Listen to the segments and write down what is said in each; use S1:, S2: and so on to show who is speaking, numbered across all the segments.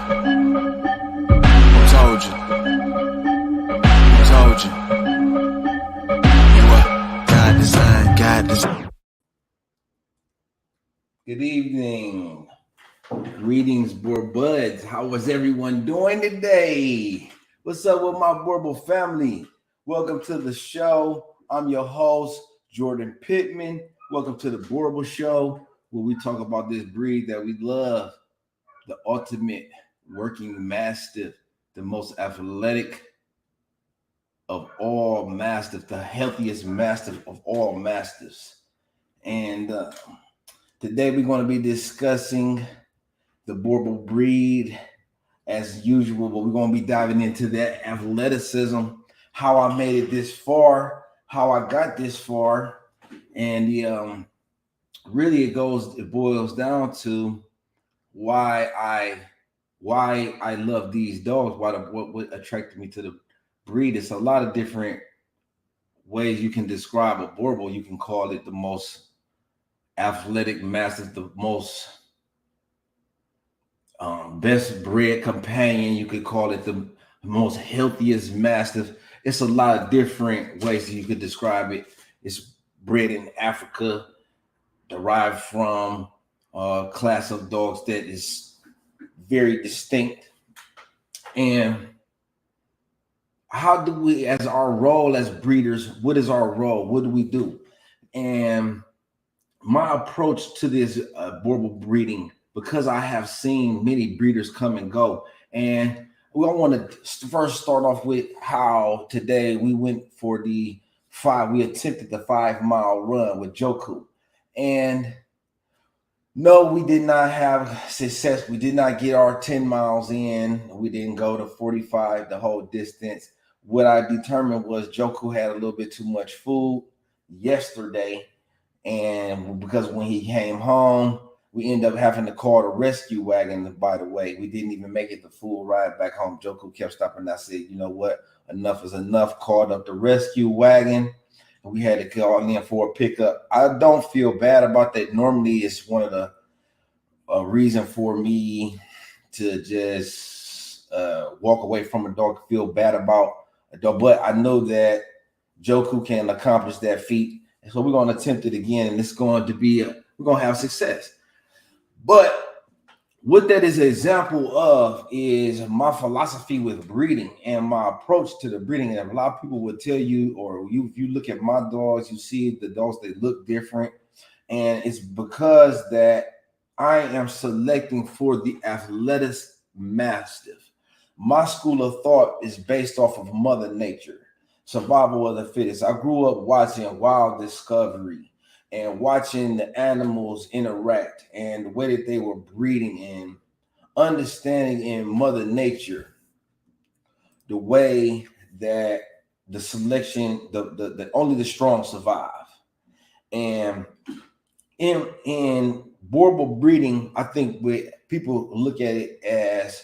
S1: Who told you? Who told you? You what? God design, God design.
S2: Good evening. Greetings, Boerbuds. How was everyone doing today? What's up with my Boerboel family? Welcome to the show. I'm your host, Jordan Pittman. Welcome to the Boerboel Show, where we talk about this breed that we love, the ultimate working mastiff, the most athletic of all mastiffs, the healthiest mastiff of all mastiffs. And today we're going to be discussing the Boerboel breed as usual, but we're going to be diving into that athleticism, how I made it this far, how I got this far, and really it boils down to why I love these dogs, what attracted me to the breed. It's a lot of different ways you can describe a Boerboel. You can call it the most athletic mastiff, the most best bred companion. You could call it the most healthiest mastiff. It's a lot of different ways that you could describe it. It's bred in Africa, derived from a class of dogs that is very distinct. And how do we, as our role as breeders, what is our role? What do we do? And my approach to this Boerboel breeding, because I have seen many breeders come and go, and we all want to first start off with how today we went for we attempted the 5-mile run with Joku. And no, we did not have success. We did not get our 10 miles in. We didn't go to 45 the whole distance. What I determined was Joku had a little bit too much food yesterday. And because when he came home, we ended up having to call the rescue wagon. By the way, we didn't even make it the full ride back home. Joku kept stopping. I said, you know what? Enough is enough. Called up the rescue wagon, and we had to call in for a pickup. I don't feel bad about that. Normally, it's one of the reason for me to just walk away from a dog, feel bad about a dog. But I know that Joku can accomplish that feat. So we're going to attempt it again, and it's going to be, we're going to have success. But what that is an example of is my philosophy with breeding and my approach to the breeding. And a lot of people would tell you, if you look at my dogs, you see the dogs, they look different. And it's because that I am selecting for the athletic mastiff. My school of thought is based off of Mother Nature. Survival of the fittest. I grew up watching Wild Discovery and watching the animals interact and the way that they were breeding and understanding in Mother Nature the way that the selection, the only the strong survive. And in Boerboel breeding, I think people look at it as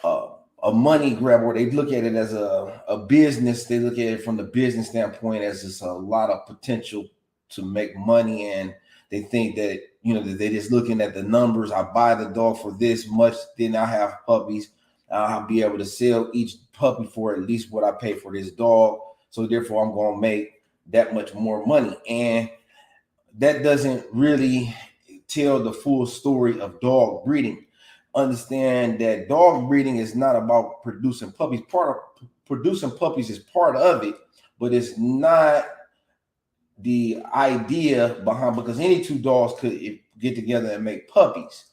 S2: a money grab, or they look at it as a business. They look at it from the business standpoint as just a lot of potential to make money, and they think that that they're just looking at the numbers. I buy the dog for this much, then I have puppies. I'll be able to sell each puppy for at least what I pay for this dog. So therefore, I'm going to make that much more money, and that doesn't really tell the full story of dog breeding. Understand that dog breeding is not about producing puppies. Producing puppies is part of it, but it's not the idea behind, because any two dogs could get together and make puppies.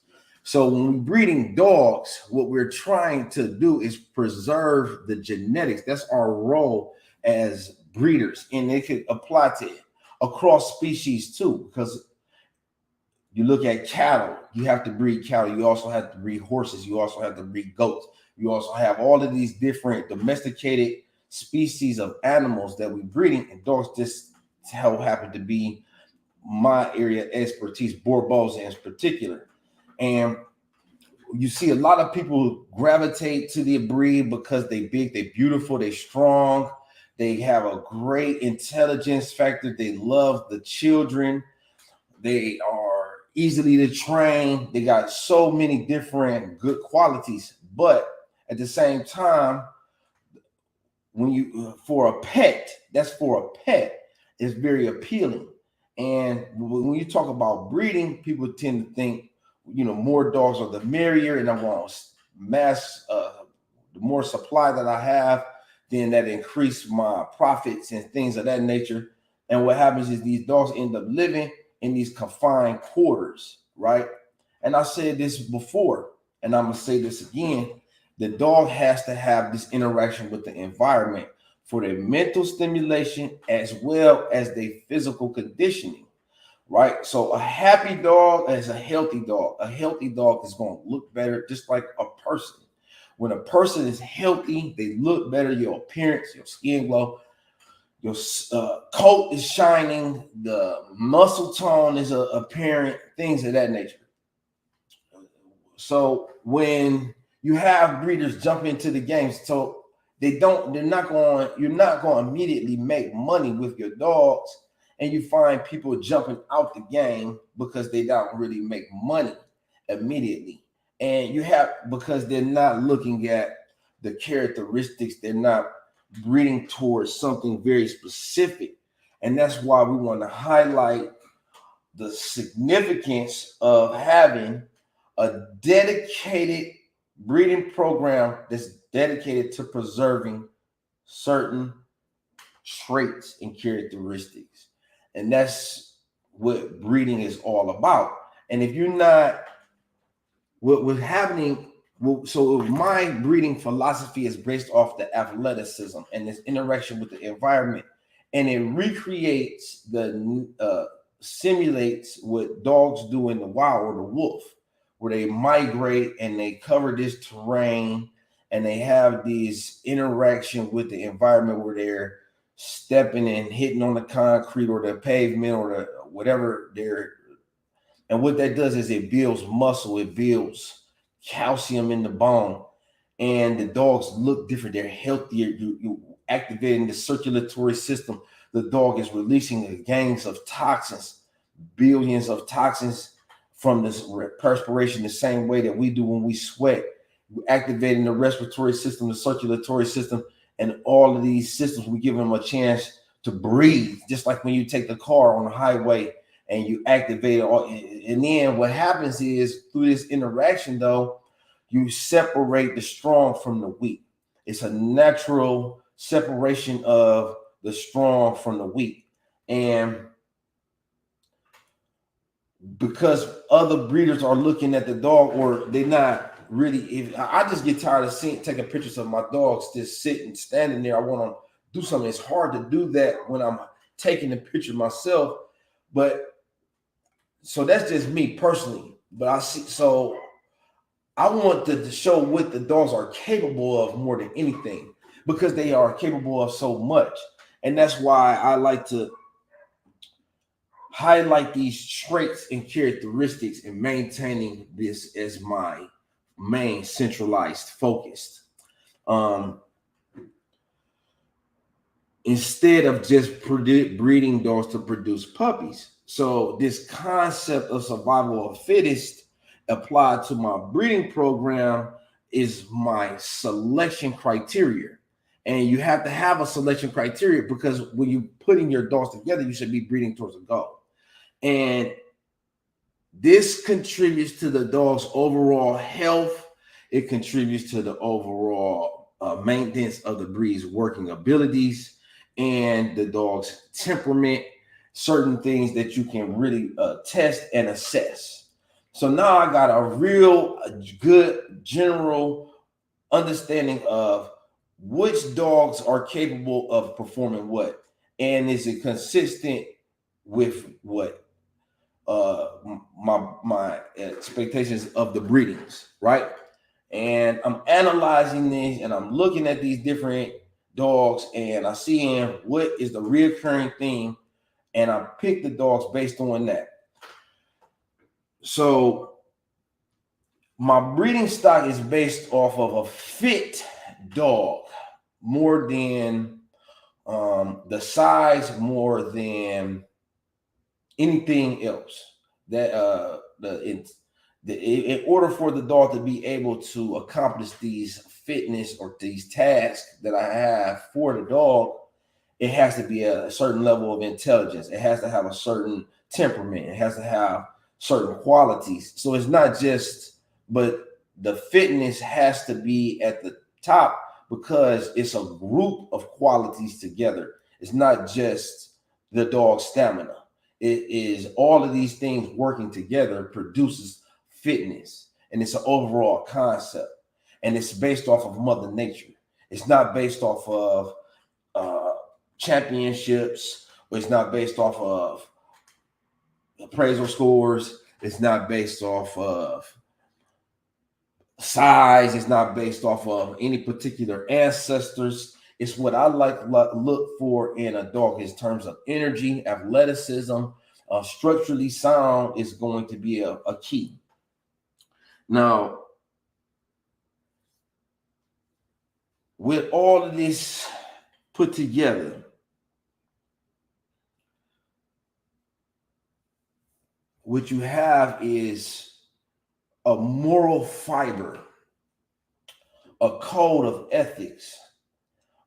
S2: So when we're breeding dogs, what we're trying to do is preserve the genetics. That's our role as breeders, and it could apply to across species too, because you look at cattle, you have to breed cattle. You also have to breed horses. You also have to breed goats. You also have all of these different domesticated species of animals that we're breeding, and dogs just happen to be my area of expertise, Boerboels in particular. And you see a lot of people gravitate to the breed because they big, they beautiful, they strong, they have a great intelligence factor, they love the children, they are easily to train. They got so many different good qualities, But at the same time, when you for a pet, that's for a pet, it's very appealing. And when you talk about breeding, people tend to think, more dogs are the merrier, and I want mass, the more supply that I have, then that increase my profits and things of that nature. And what happens is these dogs end up living in these confined quarters, right? And I said this before, and I'm gonna say this again: the dog has to have this interaction with the environment for their mental stimulation as well as their physical conditioning, right? So a happy dog is a healthy dog. A healthy dog is going to look better, just like a person. When a person is healthy, they look better. Your appearance, your skin glow, your coat is shining, the muscle tone is apparent, things of that nature. So when you have breeders jump into the game, so you're not going to immediately make money with your dogs, and you find people jumping out the game because they don't really make money immediately. And because they're not looking at the characteristics, they're not breeding towards something very specific. And that's why we want to highlight the significance of having a dedicated breeding program that's dedicated to preserving certain traits and characteristics. And that's what breeding is all about. And if you're not, what's happening, so my breeding philosophy is based off the athleticism and this interaction with the environment, and it recreates simulates what dogs do in the wild, or the wolf, where they migrate and they cover this terrain and they have these interaction with the environment where they're stepping and hitting on the concrete or the pavement or the whatever and what that does is it builds muscle, it builds calcium in the bone, and the dogs look different. They're healthier. You activating the circulatory system. The dog is releasing gangs of toxins, billions of toxins from this perspiration, the same way that we do when we sweat. We're activating the respiratory system, the circulatory system, and all of these systems. We give them a chance to breathe, just like when you take the car on the highway and you activate it. And then what happens is, through this interaction, though, you separate the strong from the weak. It's a natural separation of the strong from the weak. And because other breeders are looking at the dog, or they're not really, if I just get tired of taking pictures of my dogs just sitting, standing there. I want to do something. It's hard to do that when I'm taking the picture myself. But so that's just me personally. But I want to show what the dogs are capable of more than anything, because they are capable of so much. And that's why I like to highlight these traits and characteristics, and maintaining this as my main centralized focus. Instead of just breeding dogs to produce puppies. So this concept of survival of fittest applied to my breeding program is my selection criteria. And you have to have a selection criteria, because when you're putting your dogs together, you should be breeding towards a goal. And this contributes to the dog's overall health. It contributes to the overall maintenance of the breed's working abilities and the dog's temperament, certain things that you can really test and assess. So now I got a good general understanding of which dogs are capable of performing what, and is it consistent with what my expectations of the breedings, right? And I'm analyzing these, and I'm looking at these different dogs, and I'm seeing what is the reoccurring theme, and I pick the dogs based on that. So my breeding stock is based off of a fit dog, more than the size, more than anything else. That In order for the dog to be able to accomplish these fitness or these tasks that I have for the dog, it has to be a certain level of intelligence. It has to have a certain temperament. It has to have certain qualities. So it's not just, but the fitness has to be at the top because it's a group of qualities together. It's not just the dog's stamina. It is all of these things working together produces fitness, and it's an overall concept, and it's based off of Mother Nature. It's not based off of championships, or it's not based off of appraisal scores. It's not based off of size. It's not based off of any particular ancestors. It's what I look for in a dog in terms of energy, athleticism, structurally sound is going to be a key. Now, with all of this put together, what you have is a moral fiber, a code of ethics,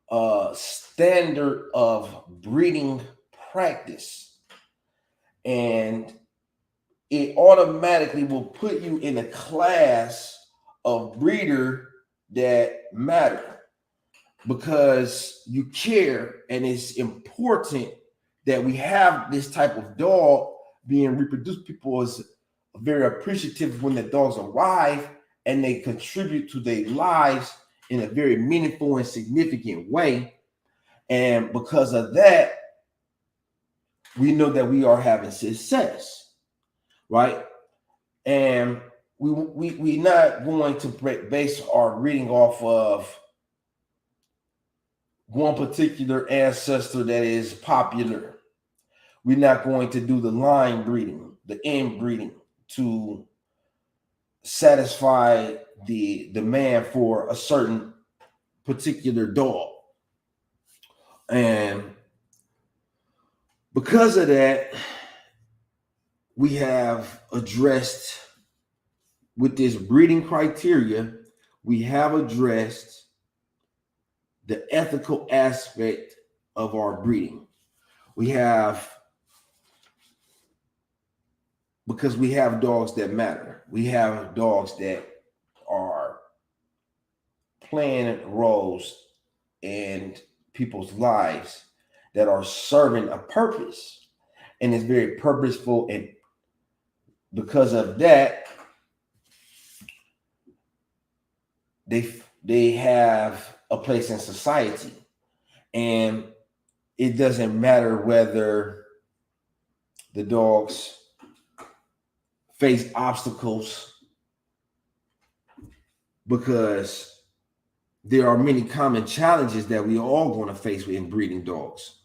S2: a standard of breeding practice, and it automatically will put you in a class of breeder that matter because you care, and it's important that we have this type of dog being reproduced. People is very appreciative when the dogs arrive and they contribute to their lives in a very meaningful and significant way. And because of that, we know that we are having success, right? And we're not going to base our reading off of one particular ancestor that is popular. We're not going to do the line breeding, the inbreeding to satisfy the demand for a certain particular dog. And because of that, we have addressed with this breeding criteria, we have addressed the ethical aspect of our breeding. We have, because we have dogs that matter. We have dogs that are playing roles in people's lives that are serving a purpose, and it's very purposeful. And because of that, they have a place in society, and it doesn't matter whether the dogs face obstacles, because there are many common challenges that we are all going to face in breeding dogs,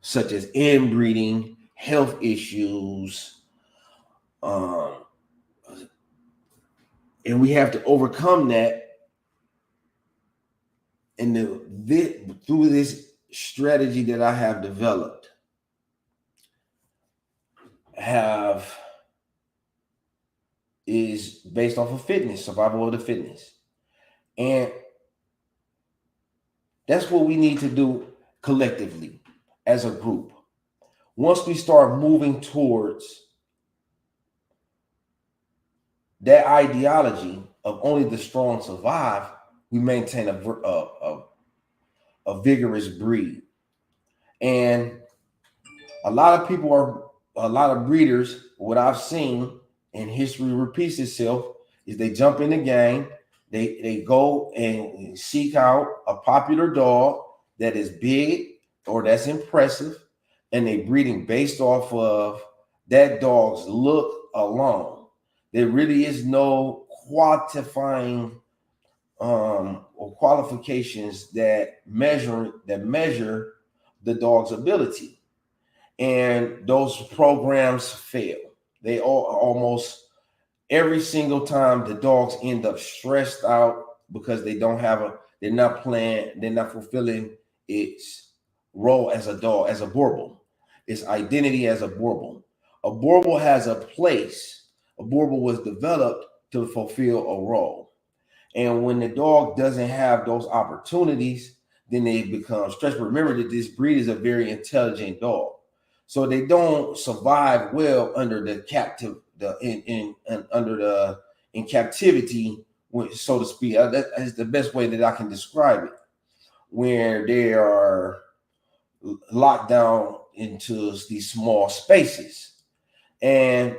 S2: such as inbreeding, health issues, and we have to overcome that. And through this strategy that I have developed, is based off of fitness, survival of the fitness. And that's what we need to do collectively as a group. Once we start moving towards that ideology of only the strong survive, we maintain a vigorous breed. And a lot of breeders, what I've seen, and history repeats itself, is they jump in the game, they go and seek out a popular dog that is big or that's impressive, and they breeding based off of that dog's look alone. There really is no quantifying or qualifications that measure the dog's ability, and those programs fail. They almost every single time the dogs end up stressed out because they're not fulfilling its role as a dog, as a Boerboel, its identity as a Boerboel. A Boerboel has a place. A Boerboel was developed to fulfill a role. And when the dog doesn't have those opportunities, then they become stressed. Remember that this breed is a very intelligent dog, so they don't survive well under the captive, in captivity, so to speak. That is the best way that I can describe it, where they are locked down into these small spaces. And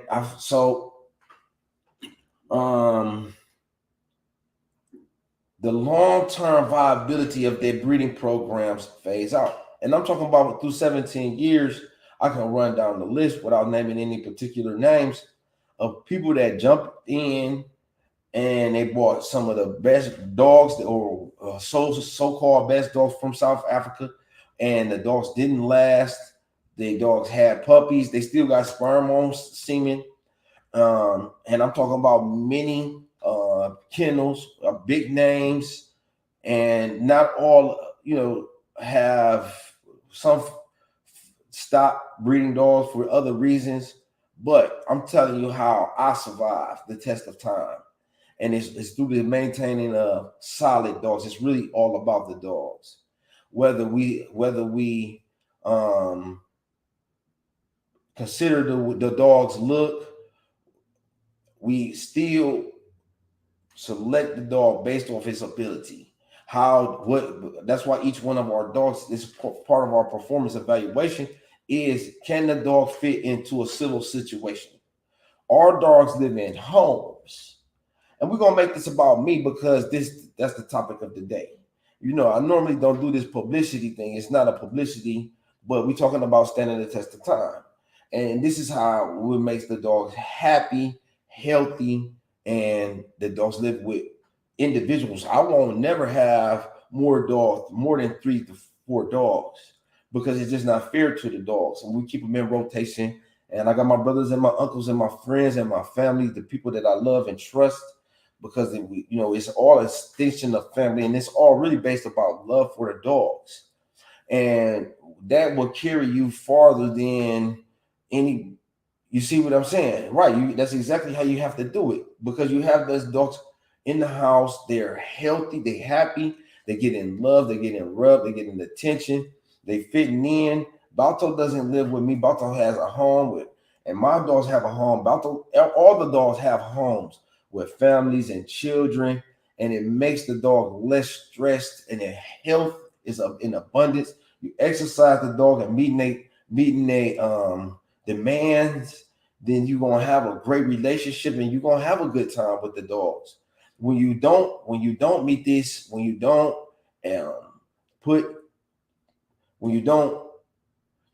S2: the long-term viability of their breeding programs phase out. And I'm talking about through 17 years. I can run down the list without naming any particular names of people that jumped in and they bought some of the best dogs or so-called best dogs from South Africa, and the dogs didn't last. The dogs had puppies. They still got sperm on semen. And I'm talking about many kennels, big names, and not all, have some stop breeding dogs for other reasons. But I'm telling you how I survived the test of time. And it's through the maintaining solid dogs. It's really all about the dogs. Whether we consider the dog's look, we still select the dog based off his ability. That's why each one of our dogs is part of our performance evaluation is, can the dog fit into a civil situation? Our dogs live in homes. And we're going to make this about me because that's the topic of the day. I normally don't do this publicity thing. It's not a publicity, but we're talking about standing the test of time. And this is how it makes the dogs happy, healthy, and the dogs live with individuals. I won't never have more than 3 to 4 dogs, because it's just not fair to the dogs. And we keep them in rotation. And I got my brothers and my uncles and my friends and my family, the people that I love and trust, because it's all an extension of family, and it's all really based about love for the dogs. And that will carry you farther than any. You see what I'm saying? Right. That's exactly how you have to do it, because you have those dogs in the house. They're healthy. They're happy. They get in love. They get in rub. They get in attention. They fitting in. Balto doesn't live with me. Balto has a home and my dogs have a home. Balto, all the dogs have homes with families and children, and it makes the dog less stressed, and their health is in abundance. You exercise the dog and meeting demands, then you're gonna have a great relationship and you're gonna have a good time with the dogs. When you don't meet this, you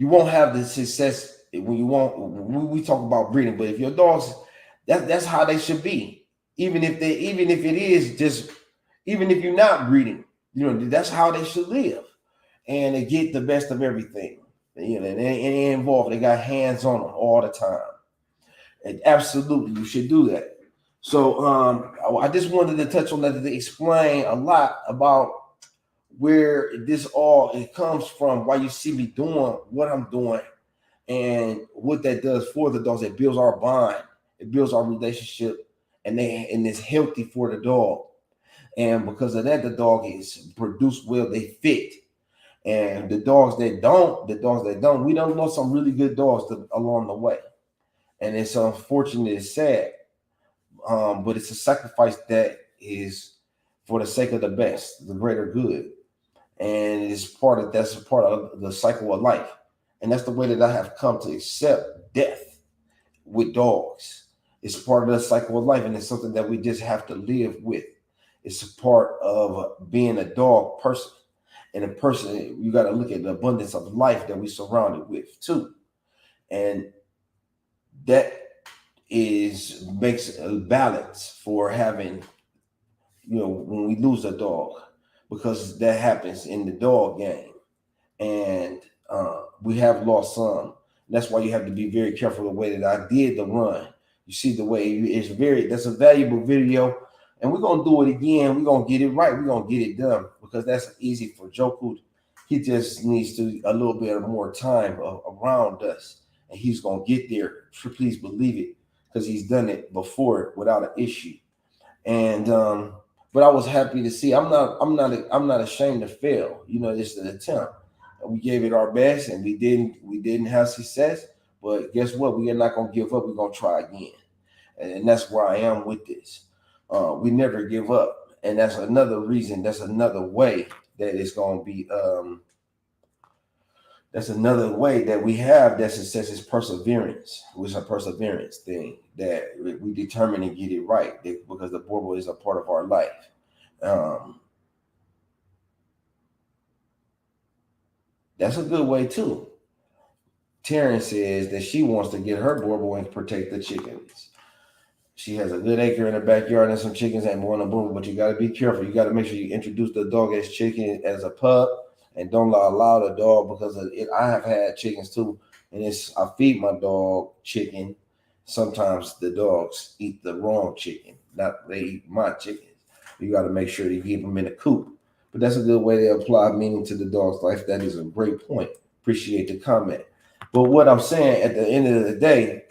S2: won't have the success when we talk about breeding. But if your dogs, that's how they should be. Even if you're not breeding, that's how they should live. And they get the best of everything. And they involved. They got hands on them all the time. And absolutely, you should do that. So I just wanted to touch on that to explain a lot about where it comes from, why you see me doing what I'm doing, and what that does for the dogs. It builds our bond, it builds our relationship, and it's healthy for the dog. And because of that, the dog is produced well, they fit. And the dogs that don't, we don't know some really good dogs along the way. And it's unfortunate, it's sad. But it's a sacrifice that is for the sake of the best, the greater good. And that's a part of the cycle of life. And that's the way that I have come to accept death with dogs. It's part of the cycle of life, and it's something that we just have to live with. It's a part of being a dog person. And a person, you got to look at the abundance of life that we surrounded with too. And that makes a balance for having, when we lose a dog, because that happens in the dog game. And we have lost some. That's why you have to be very careful the way that I did the run. You see the way that's a valuable video. And we're going to do it again. We're going to get it right. We're going to get it done, because that's easy for Joku. He just needs a little bit more time around us, and he's going to get there. Please believe it, because he's done it before without an issue. And but I was happy to see. I'm not ashamed to fail. You know, it's an attempt. We gave it our best, and we didn't have success. But guess what? We are not gonna give up. We're gonna try again, and that's where I am with this. We never give up, and that's another reason. That's another way that it's gonna be. That's another way that we have that success is perseverance, which is a perseverance thing that we determine to get it right because the boerboel is a part of our life. Um, that's a good way too. Taryn says that she wants to get her boerboel and protect the chickens. She has a good acre in her backyard and some chickens and one of boom, but you got to be careful. You got to make sure you introduce the dog as chicken as a pup and don't allow the dog because of it. I have had chickens too, and I feed my dog chicken. Sometimes the dogs eat the wrong chicken, not they eat my chickens. You got to make sure you keep them in a coop. But that's a good way to apply meaning to the dog's life. That is a great point. Appreciate the comment. But what I'm saying at the end of the day,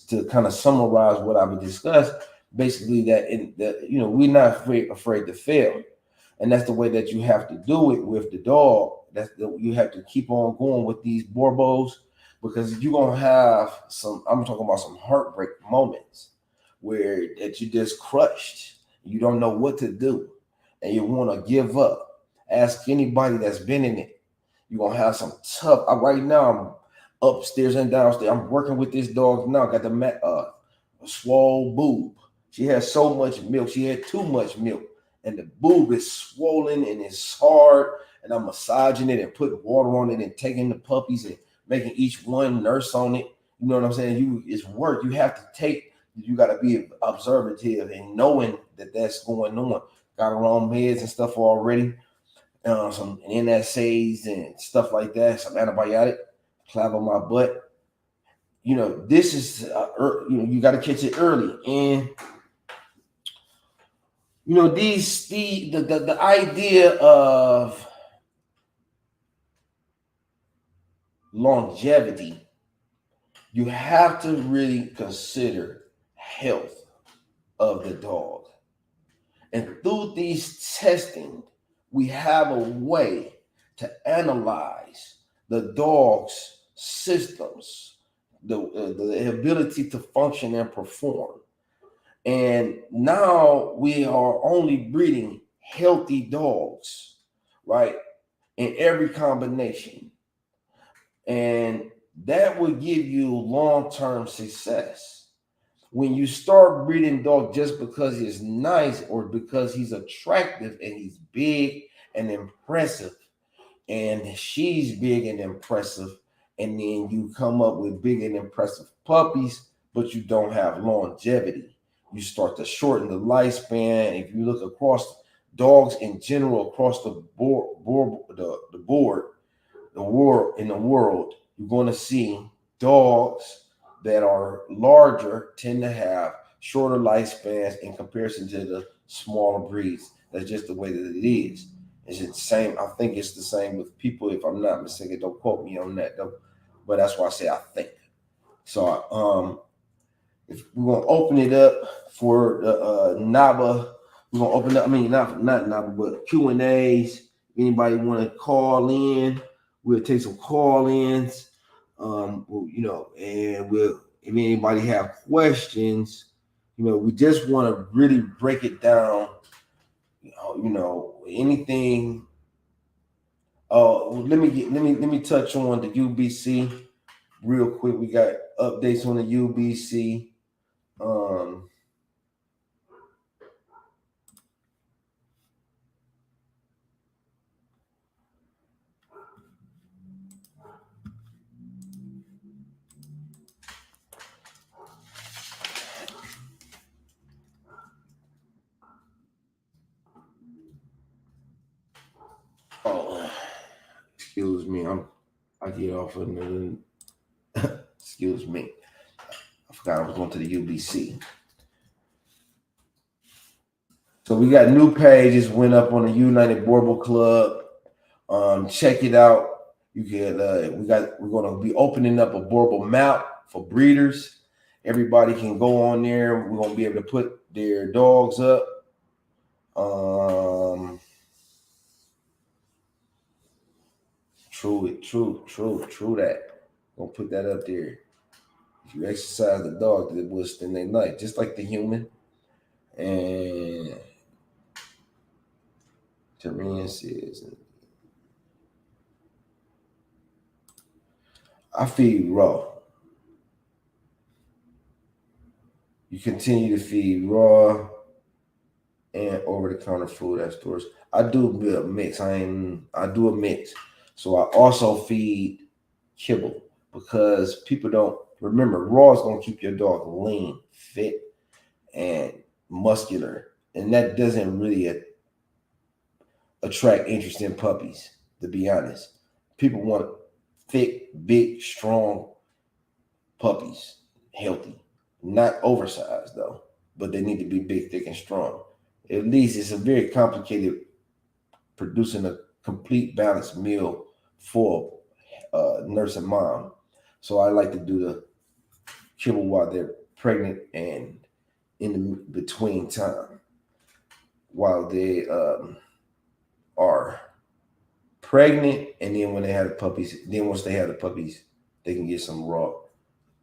S2: to kind of summarize what I would discuss, basically that we're not afraid to fail, and that's the way that you have to do it with the dog. You have to keep on going with these boerboels because you're gonna have some. I'm talking about some heartbreak moments where that you just crushed. You don't know what to do, and you want to give up. Ask anybody that's been in it. You're gonna have some tough. Right now, I'm upstairs and downstairs. I'm working with this dog now. Got the swole boob. She has so much milk. She had too much milk, and the boob is swollen and it's hard. And I'm massaging it and putting water on it and taking the puppies and making each one nurse on it. You know what I'm saying? It's work. You have to take. You got to be observative and knowing that that's going on. Got her on meds and stuff already. Some NSAIDs and stuff like that. Some antibiotic. Clap on my butt. You know, this is you got to catch it early, and you know the idea of longevity. You have to really consider health of the dog, and through these testing, we have a way to analyze the dog's systems, the ability to function and perform. And now we are only breeding healthy dogs, right? In every combination. And that will give you long-term success. When you start breeding dog just because he's nice or because he's attractive and he's big and impressive, and she's big and impressive, and then you come up with big and impressive puppies, but you don't have longevity. You start to shorten the lifespan. If you look across dogs in general, across the board, in the world, you're going to see dogs that are larger tend to have shorter lifespans in comparison to the smaller breeds. That's just the way that it is. Is it the same? I think it's the same with people. If I'm not mistaken, don't quote me on that though. But that's why I say I think. So if we're gonna open it up for NABA, we're gonna open up. I mean, not NABA, but Q&As. Anybody want to call in? We'll take some call-ins. And if anybody have questions, we just want to really break it down. Anything. Let me touch on the UBC real quick. We got updates on the UBC. Excuse me. I get off of the. Excuse me. I forgot I was going to the UBC. So we got new pages went up on the United Boerboel Club. Check it out. You can. We're going to be opening up a Boerboel map for breeders. Everybody can go on there. We're going to be able to put their dogs up. True that. Gonna put that up there. If you exercise the dog, it will spend their life, just like the human. And Terrain says, I feed raw. You continue to feed raw and over-the-counter food at stores. I do a mix. I do a mix. So I also feed kibble because people don't remember raw is gonna keep your dog lean, fit, and muscular, and that doesn't really attract interest in puppies. To be honest, people want thick, big, strong puppies, healthy, not oversized though, but they need to be big, thick, and strong. At least it's a very complicated producing a complete balanced meal for nurse and mom. So I like to do the kibble while they're pregnant and in the between time while they are pregnant, and then when they have the puppies, then once they have the puppies, they can get some raw.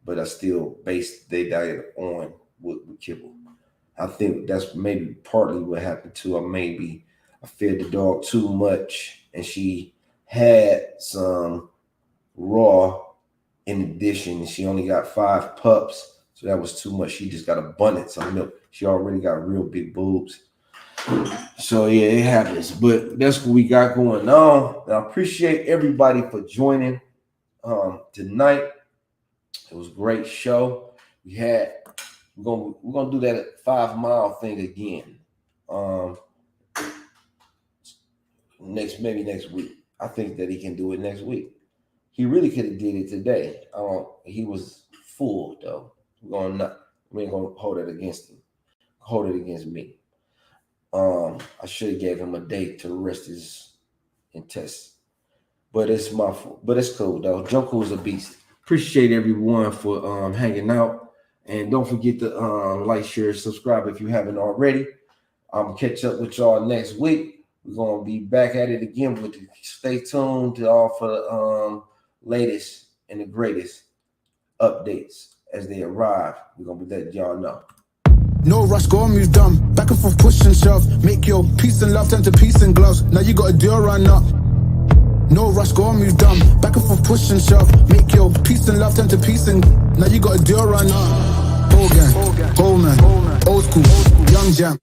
S2: But I still base their diet on with kibble. I think that's maybe partly what happened too. I fed the dog too much, and she had some raw in addition. She only got 5 pups, so that was too much. She just got abundance of milk. She already got real big boobs. So yeah, it happens. But that's what we got going on. And I appreciate everybody for joining tonight. It was a great show. We're gonna do that 5 mile thing again. Maybe next week. I think that he can do it next week. He really could have did it today. He was full though. We ain't gonna hold it against him. Hold it against me. I should have gave him a day to rest his intestines. But it's my fault. But it's cool though. Junko is a beast. Appreciate everyone for hanging out. And don't forget to like, share, subscribe if you haven't already. I'm catch up with y'all next week. We're gonna be back at it again with the stay tuned to all for the latest and the greatest updates as they arrive. We're gonna be letting y'all know.
S3: No rush, go on, move dumb. Back and forth, push and shove. Make your peace and love turn to peace and gloves. Now you got a deal run up. No rush, go on, move dumb. Back and forth, push and shove. Make your peace and love turn to peace and now you got a deal run up. Whole gang, whole man, old school, young jam.